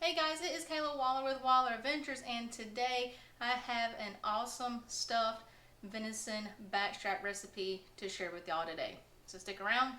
Hey guys, it is Kayla Waller with Waller Adventures, and today I have an awesome stuffed venison backstrap recipe to share with y'all today. So stick around,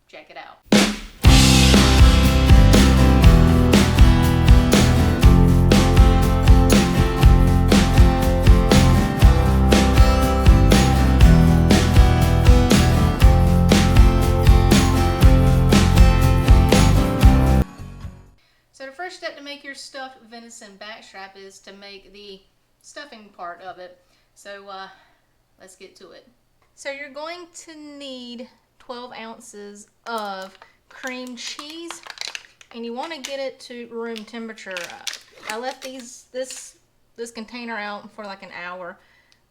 check it out. So the first step to make your stuffed venison backstrap is to make the stuffing part of it. So let's get to it. So you're going to need 12 ounces of cream cheese, and you want to get it to room temperature. I left this container out for like an hour,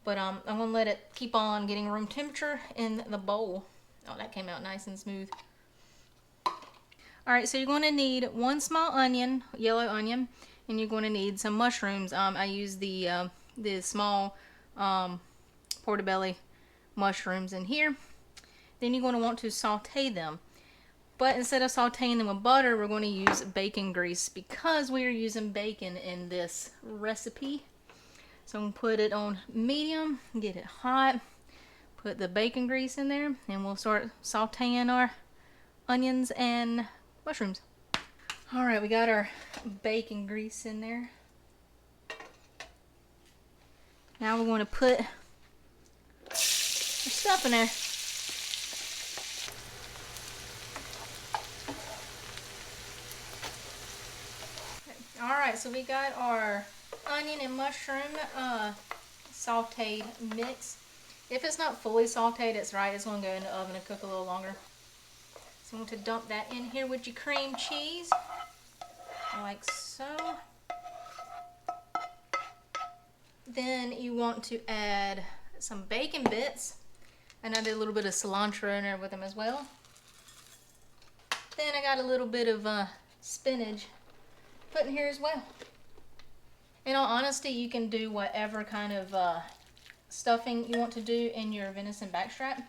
but I'm gonna let it keep on getting room temperature in the bowl. Oh, that came out nice and smooth. All right, so you're going to need one small onion, yellow onion, and you're going to need some mushrooms. I use the small portobello mushrooms in here. Then you're going to want to saute them. But instead of sauteing them with butter, we're going to use bacon grease because we are using bacon in this recipe. So I'm going to put it on medium, get it hot, put the bacon grease in there, and we'll start sauteing our onions and mushrooms. All right, we got our bacon grease in there. Now we're going to put our stuff in there. Alright, so we got our onion and mushroom sauteed mix. If it's not fully sauteed, it's right. It's going to go in the oven and cook a little longer. So you want to dump that in here with your cream cheese, like so. Then you want to add some bacon bits, and I did a little bit of cilantro in there with them as well. Then I got a little bit of spinach put in here as well. In all honesty, you can do whatever kind of stuffing you want to do in your venison backstrap.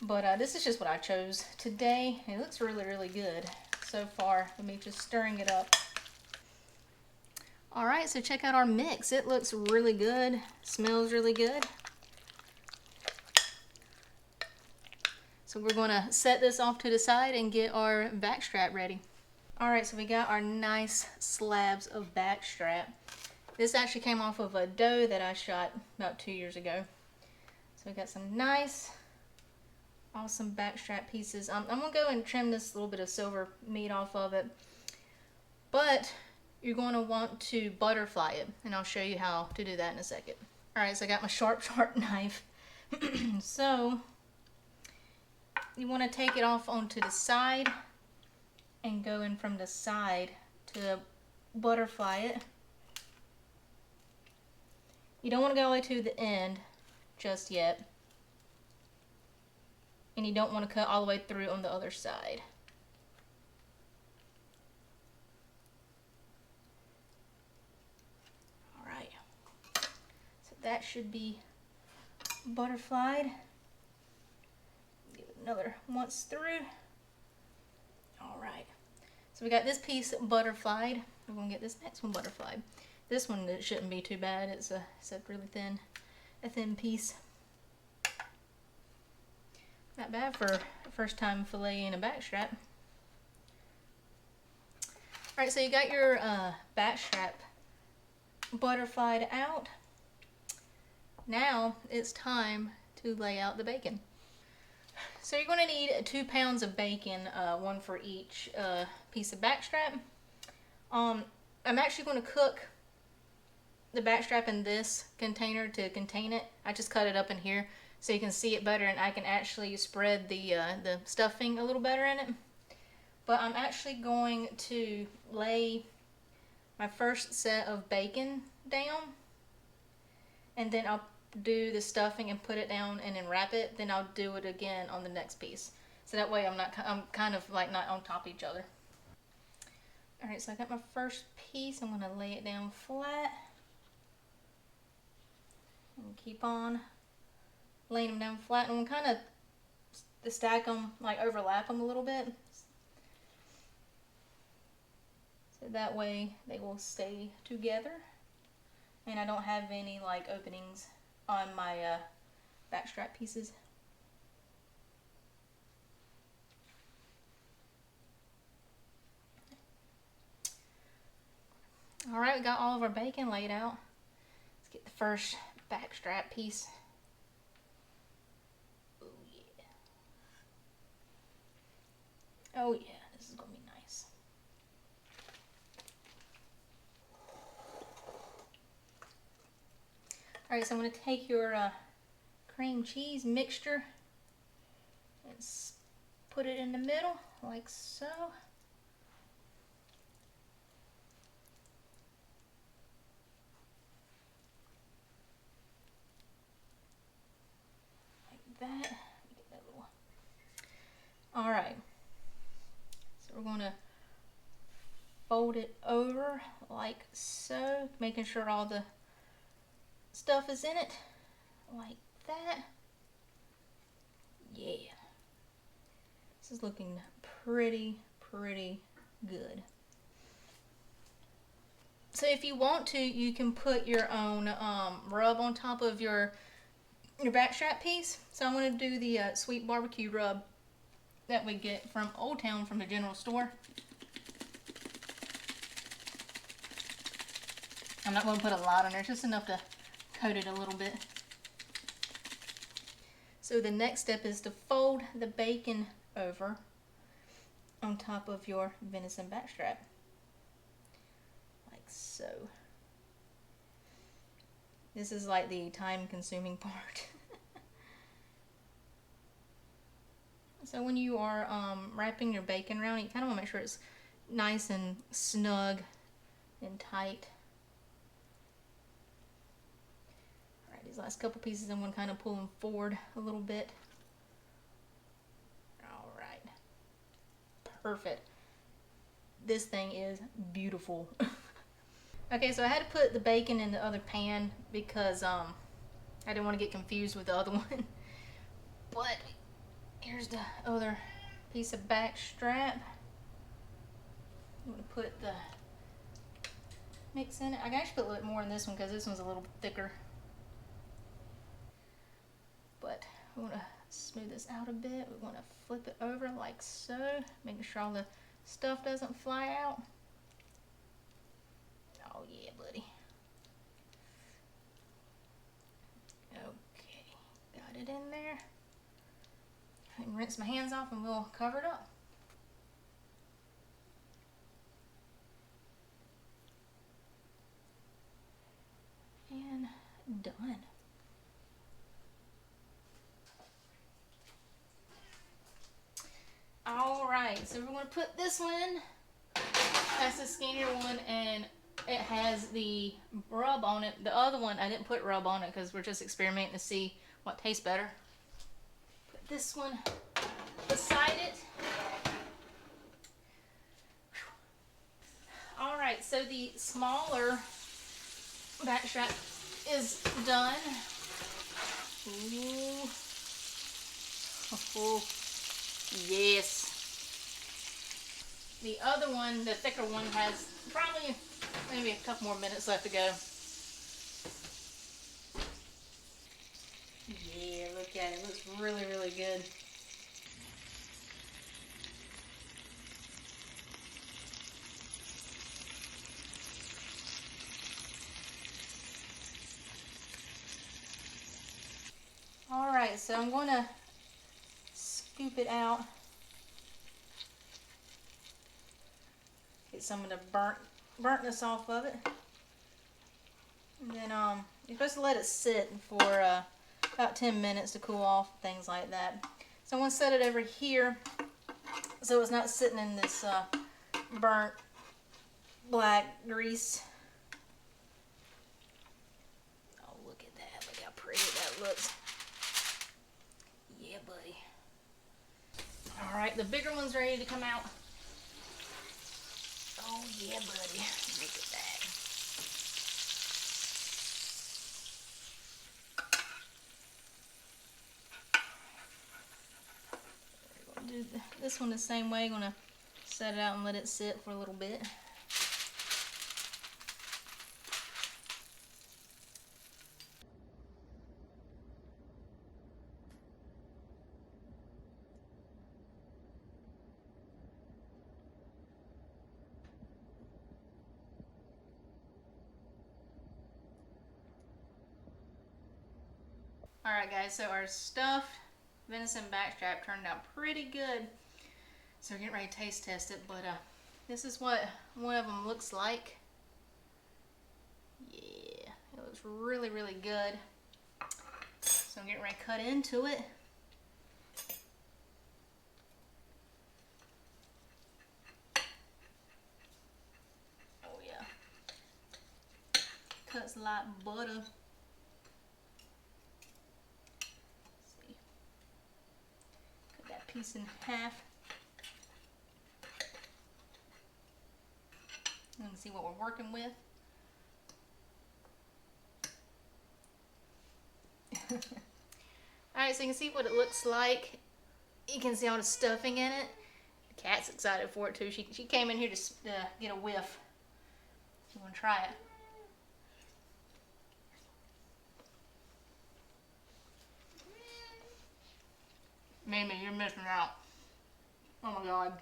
But this is just what I chose today. It looks really, really good so far. Let me just stirring it up. Alright, so check out our mix. It looks really good. Smells really good. So we're going to set this off to the side and get our backstrap ready. Alright, so we got our nice slabs of backstrap. This actually came off of a doe that I shot about 2 years ago. So we got some nice, awesome backstrap pieces. I'm going to go and trim this little bit of silver meat off of it. But you're going to want to butterfly it, and I'll show you how to do that in a second. Alright, so I got my sharp knife. So you want to take it off onto the side and go in from the side to butterfly it. You don't want to go all the way to the end just yet. And you don't want to cut all the way through on the other side. Alright. So that should be butterflied. Give it another once through. Alright, so we got this piece butterflied. We're going to get this next one butterflied. This one, it shouldn't be too bad. It's a really a thin piece. Not bad for first time filleting a backstrap. Alright, so you got your backstrap butterflied out. Now it's time to lay out the bacon. So you're going to need 2 pounds of bacon, one for each piece of backstrap. I'm actually going to cook the backstrap in this container to contain it. I just cut it up in here so you can see it better, and I can actually spread the stuffing a little better in it. But I'm actually going to lay my first set of bacon down, and then I'll do the stuffing and put it down and then wrap it. Then I'll do it again on the next piece, so that way I'm kind of like not on top of each other. Alright, so I got my first piece. I'm going to lay it down flat and keep on laying them down flat, and I'm kind of stack them, like overlap them a little bit. That way they will stay together. And I don't have any like openings on my backstrap pieces. Alright, we got all of our bacon laid out. Let's get the first backstrap piece. Oh yeah. Oh yeah, this is going to be nice. Alright, so I'm going to take your cream cheese mixture and put it in the middle, like so. Like that. Get that little. Alright, so we're going to fold it over like so, making sure all the stuff is in it, like that. Yeah, this is looking pretty good. So if you want to, you can put your own rub on top of your backstrap piece. So I'm going to do the sweet barbecue rub that we get from Old Town from the general store. I'm not going to put a lot on there, just enough to coat it a little bit. So the next step is to fold the bacon over on top of your venison backstrap, like so. This is like the time-consuming part. So when you are wrapping your bacon around, you kind of want to make sure it's nice and snug and tight. Alright, these last couple pieces I'm going to kind of pull them forward a little bit. Alright. Perfect. This thing is beautiful. Okay, so I had to put the bacon in the other pan because I didn't want to get confused with the other one. But here's the other piece of backstrap. I'm going to put the mix in it. I can actually put a little bit more in this one because this one's a little thicker. But we want to smooth this out a bit. We want to flip it over like so, making sure all the stuff doesn't fly out. Oh yeah, buddy. Okay, got it in there. I can rinse my hands off and we'll cover it up. And done. Alright, so we're going to put this one, that's the skinnier one, and it has the rub on it. The other one, I didn't put rub on it because we're just experimenting to see what tastes better. Put this one beside it. Alright, so the smaller backstrap is done. Ooh. Oh, yes. The other one, the thicker one, has probably maybe a couple more minutes left to go. Yeah, look at it. It looks really good. Alright, so I'm going to scoop it out. Get some of the burntness off of it. And then you're supposed to let it sit for about 10 minutes to cool off, things like that. So I'm going to set it over here so it's not sitting in this burnt black grease. Oh, look at that. Look how pretty that looks. Yeah, buddy. Alright, the bigger one's ready to come out. Oh, yeah, buddy. Look at that. We're going to do this one the same way. Going to set it out and let it sit for a little bit. Alright guys, so our stuffed venison backstrap turned out pretty good. So we're getting ready to taste test it, but this is what one of them looks like. Yeah, it looks really, really good. So I'm getting ready to cut into it. Oh yeah. Cuts like butter. Let's see. Cut that piece in half. You can see what we're working with. Alright, so you can see what it looks like. You can see all the stuffing in it. The cat's excited for it too. She came in here to get a whiff. She want to try it. Mimi, you're missing out. Oh my god.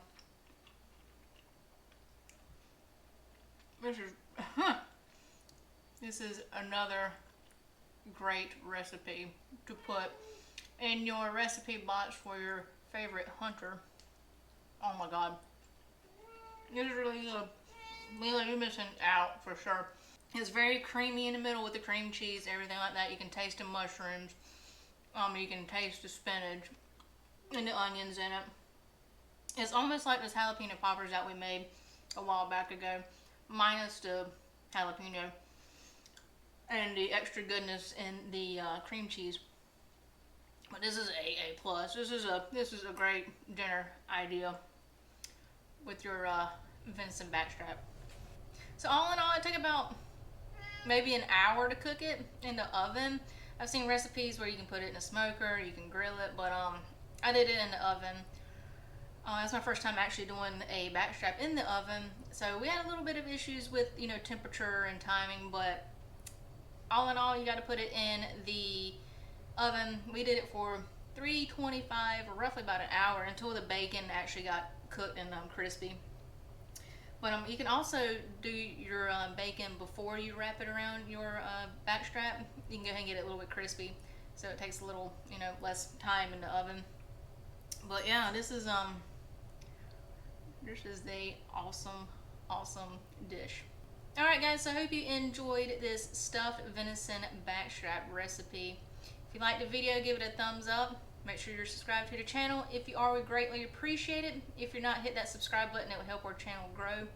This is another great recipe to put in your recipe box for your favorite hunter. Oh my god. This is really good. Mila, you're missing out for sure. It's very creamy in the middle with the cream cheese, everything like that. You can taste the mushrooms. You can taste the spinach and the onions in it. It's almost like those jalapeno poppers that we made a while back ago, minus the jalapeno and the extra goodness in the cream cheese. But this is A+. This is a great dinner idea with your venison backstrap. So all in all, it took about maybe an hour to cook it in the oven. I've seen recipes where you can put it in a smoker, you can grill it, but I did it in the oven. It's my first time actually doing a backstrap in the oven, so we had a little bit of issues with, you know, temperature and timing, but all in all, you got to put it in the oven. We did it for 325, or roughly about an hour, until the bacon actually got cooked and crispy. But you can also do your bacon before you wrap it around your backstrap. You can go ahead and get it a little bit crispy, so it takes a little, you know, less time in the oven. But yeah, this is the awesome dish. Alright guys, so I hope you enjoyed this stuffed venison backstrap recipe. If you liked the video, give it a thumbs up. Make sure you're subscribed to the channel. If you are, we greatly appreciate it. If you're not, hit that subscribe button. It will help our channel grow.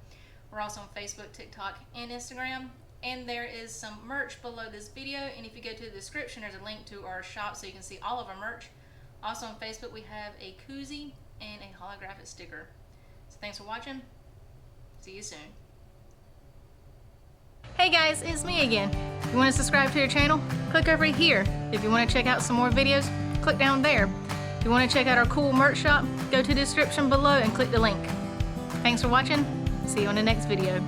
We're also on Facebook, TikTok, and Instagram. And there is some merch below this video. And if you go to the description, there's a link to our shop so you can see all of our merch. Also on Facebook, we have a koozie and a holographic sticker. So thanks for watching. See you soon. Hey guys, it's me again. If you want to subscribe to the channel, click over here. If you want to check out some more videos, click down there. If you want to check out our cool merch shop, go to the description below and click the link. Thanks for watching. See you on the next video.